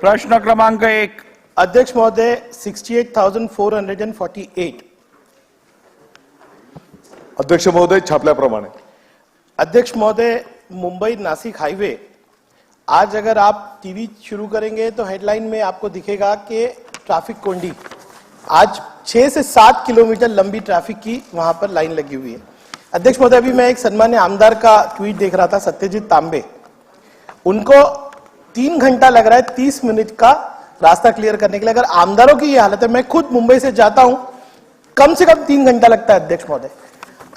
प्रश्न क्रमांक 1। अध्यक्ष महोदय 68,448। अध्यक्ष महोदय छापल्याप्रमाणे। अध्यक्ष महोदय मुंबई नासिक हाईवे, आज अगर आप टीवी शुरू करेंगे तो हेडलाइन में आपको दिखेगा कि ट्रैफिक कोंडी। आज 6 से 7 किलोमीटर लंबी ट्रैफिक की वहां पर लाइन लगी हुई है। अध्यक्ष महोदय, अभी मैं एक सम्मान्य आमदार का ट्वीट देख रहा था, सत्यजीत तांबे। उनको 3 घंटा लग रहा है 30 मिनट का रास्ता क्लियर करने के लिए। अगर आमदारों की ये हालत है, मैं खुद मुंबई से जाता हूं, कम से कम 3 घंटा लगता है। अध्यक्ष महोदय,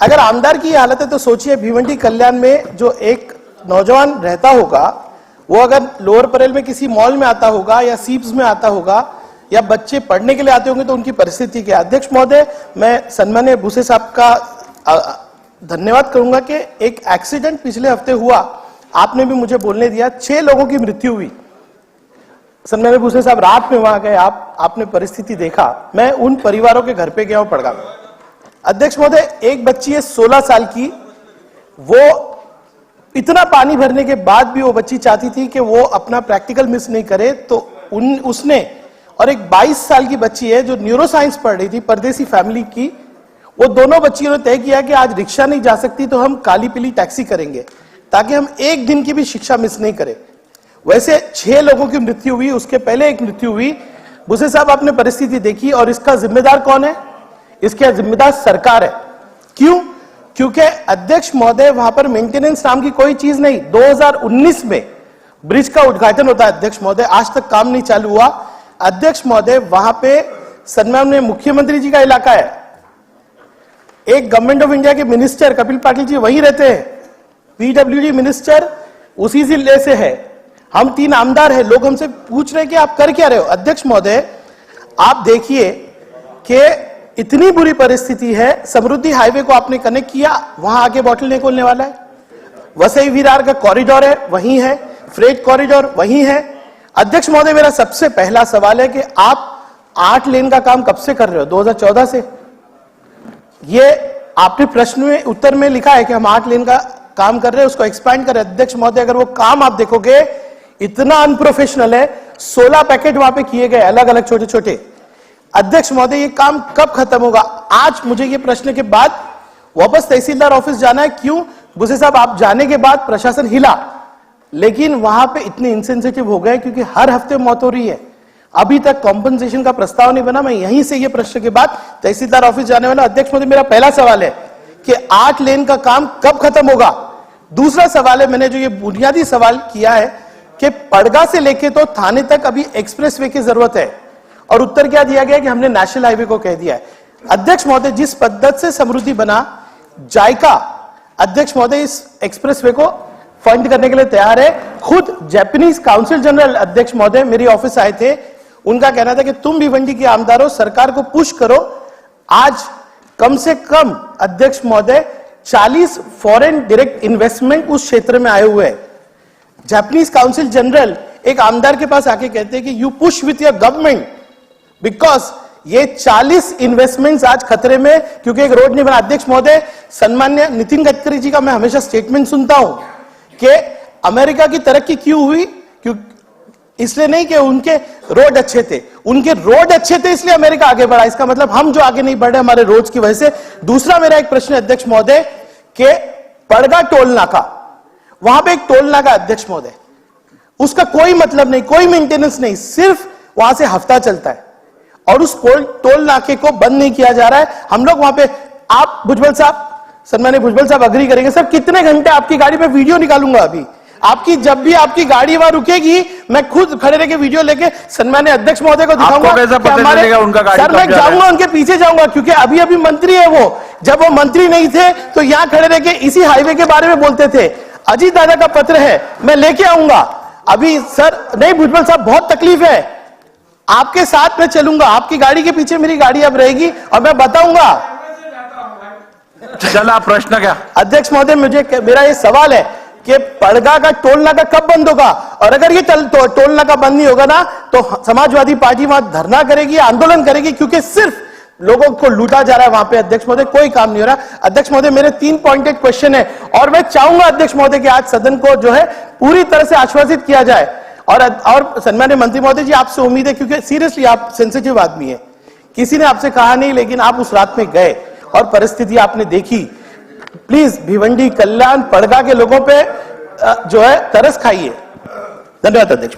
अगर आमदार की ये हालत है तो सोचिए भिवंडी कल्याण में जो एक नौजवान रहता होगा, वो अगर लोअर परेल में किसी मॉल में आता होगा या सीप्स में आता होगा या बच्चे पढ़ने के लिए आते होंगे तो उनकी परिस्थिति क्या। अध्यक्ष महोदय, मैं सम्मान्य भूसे साहब का धन्यवाद करूंगा कि एक एक्सीडेंट पिछले हफ्ते हुआ, आपने भी मुझे बोलने दिया, 6 लोगों की मृत्यु हुई। सम्मान्य भूसे साहब रात में वहां गए, आपने परिस्थिति देखा। मैं उन परिवारों के घर पे गया हूं पड़गा में। अध्यक्ष महोदय, एक बच्ची है 16 साल की, वो इतना पानी भरने के बाद भी वो बच्ची चाहती थी कि वो अपना प्रैक्टिकल मिस नहीं करे, तो उसने, और एक 22 साल की बच्ची है जो न्यूरो साइंस पढ़ रही थी, परदेसी फैमिली की, वो दोनों बच्चियों ने तय किया कि आज रिक्शा नहीं जा सकती तो हम काली पीली टैक्सी करेंगे ताकि हम एक दिन की भी शिक्षा मिस नहीं करें। वैसे 6 लोगों की मृत्यु हुई, उसके पहले एक मृत्यु हुई। भूसे साहब, आपने परिस्थिति देखी, और इसका जिम्मेदार कौन है? इसके जिम्मेदार सरकार है। क्यों? क्योंकि अध्यक्ष महोदय वहां पर मेंटेनेंस नाम की कोई चीज नहीं। 2019 में ब्रिज का उद्घाटन होता है अध्यक्ष महोदय, आज तक काम नहीं चालू हुआ। अध्यक्ष महोदय, वहां पे सन्माननीय मुख्यमंत्री जी का इलाका है, एक गवर्नमेंट ऑफ इंडिया के मिनिस्टर कपिल पाटिल जी वहीं रहते हैं, पीडब्ल्यूडी मिनिस्टर उसी जिले से है, हम 3 आमदार हैं। लोग हमसे पूछ रहे हैं कि आप कर क्या रहे हो। अध्यक्ष महोदय, आप देखिए कि इतनी बुरी परिस्थिति है, समृद्धि हाईवे को आपने कनेक्ट किया, वहां आगे बॉटल नहीं खोलने वाला है। वसई विरार का कॉरिडोर है, वहीं है, फ्रेट कॉरिडोर वहीं है। अध्यक्ष महोदय, मेरा सबसे पहला सवाल है कि आप 8 लेन का काम कब से कर रहे हो? 2014 से। ये आपने प्रश्न में उत्तर में लिखा है कि हम 8 लेन का काम कर रहे हैं, उसको एक्सपैंड कर रहे हैं। अध्यक्ष महोदय, अगर वो काम आप देखोगे इतना अनप्रोफेशनल है। 16 पैकेट वहां पे किए गए अलग अलग छोटे छोटे। अध्यक्ष महोदय, ये काम कब खत्म होगा? आज मुझे ये प्रश्न के बाद वापस तहसीलदार ऑफिस जाना है। क्यों? भूसे साहब, आप जाने के बाद प्रशासन हिला, लेकिन वहां पे इतने इंसेंसिटिव हो गए क्योंकि हर हफ्ते मौत हो रही है। अभी तक कॉम्पनसेशन का प्रस्ताव नहीं बना। मैं यहीं से ये प्रश्न के बाद तहसीलदार ऑफिस जाने वाला। अध्यक्ष महोदय, मेरा पहला सवाल है कि 8 लेन का काम कब खत्म होगा? दूसरा सवाल है, मैंने जो ये बुनियादी सवाल किया है कि पड़गा से लेके तो थाने तक अभी एक्सप्रेसवे की जरूरत है, और उत्तर क्या दिया गया कि हमने नेशनल हाईवे को कह दिया है। अध्यक्ष महोदय, जिस पद्धति से समृद्धि बना, जायका अध्यक्ष महोदय इस एक्सप्रेसवे को फंड करने के लिए तैयार है। खुद जापानीज काउंसिल जनरल अध्यक्ष महोदय मेरे ऑफिस आए थे, उनका कहना था कि तुम भिवंडी के आमदार हो, सरकार को पुश करो। आज कम से कम अध्यक्ष महोदय 40 फॉरेन डायरेक्ट इन्वेस्टमेंट उस क्षेत्र में आए हुए हैं। जापानीज काउंसिल जनरल एक आमदार के पास आके कहते हैं कि you push with your government, because ये 40 इन्वेस्टमेंट्स आज खतरे में, क्योंकि एक रोड नहीं बना। अध्यक्ष महोदय, सम्मान्य नितिन गडकरी जी का मैं हमेशा स्टेटमेंट सुनता हूं कि अमेरिका की तरक्की क्यों हुई, इसलिए नहीं कि उनके रोड अच्छे थे, उनके रोड अच्छे थे इसलिए अमेरिका आगे बढ़ा। इसका मतलब हम जो आगे नहीं बढ़ रहे हमारे रोड की वजह से। दूसरा मेरा एक प्रश्न अध्यक्ष महोदय के पड़गा टोल नाका, वहां पे एक टोल नाका अध्यक्ष महोदय, उसका कोई मतलब नहीं, कोई मेंटेनेंस नहीं, सिर्फ वहां से हफ्ता चलता है और उस टोल नाके को बंद नहीं किया जा रहा है। हम लोग वहां पे, आप भुजबल साहब, सम्मानित भुजबल साहब अग्री करेंगे सर, कितने घंटे आपकी गाड़ी पे वीडियो निकालूंगा अभी आपकी, जब भी आपकी गाड़ी वहां रुकेगी मैं खुद खड़े रह के वीडियो लेके सम्मानित अध्यक्ष महोदय को दिखाऊंगा। उनका गाड़ी सर मैं जाऊंगा उनके पीछे जाऊंगा, क्योंकि अभी अभी मंत्री है वो, जब वो मंत्री नहीं थे तो यहां खड़े रह के इसी हाईवे के बारे में बोलते थे। अजीत दादा का पत्र है, मैं लेके आऊंगा अभी। सर नहीं भुजबल साहब, बहुत तकलीफ है, आपके साथ में चलूंगा, आपकी गाड़ी के पीछे मेरी गाड़ी अब रहेगी और मैं बताऊंगा। चला प्रश्न क्या? अध्यक्ष महोदय, मेरा ये सवाल है कि पड़गा का टोल नाका कब बंद होगा, और अगर ये टोल नाका बंद नहीं होगा ना तो समाजवादी पार्टी वहां धरना करेगी, आंदोलन करेगी, क्योंकि सिर्फ लोगों को लूटा जा रहा है वहां पे। अध्यक्ष महोदय, कोई काम नहीं हो रहा। अध्यक्ष महोदय, मेरे 3 पॉइंटेड क्वेश्चन है और मैं चाहूंगा अध्यक्ष महोदय कि आज सदन को जो है पूरी तरह से आश्वासित किया जाए और सम्मानीय मंत्री महोदय जी, आपसे उम्मीद है, क्योंकि सीरियसली आप सेंसिटिव आदमी है, किसी ने आपसे कहा नहीं, लेकिन आप उस रात में गए और परिस्थिति आपने देखी। प्लीज भिवंडी, कल्याण, पड़गा के लोगों पे जो है तरस खाइए। धन्यवाद अध्यक्ष।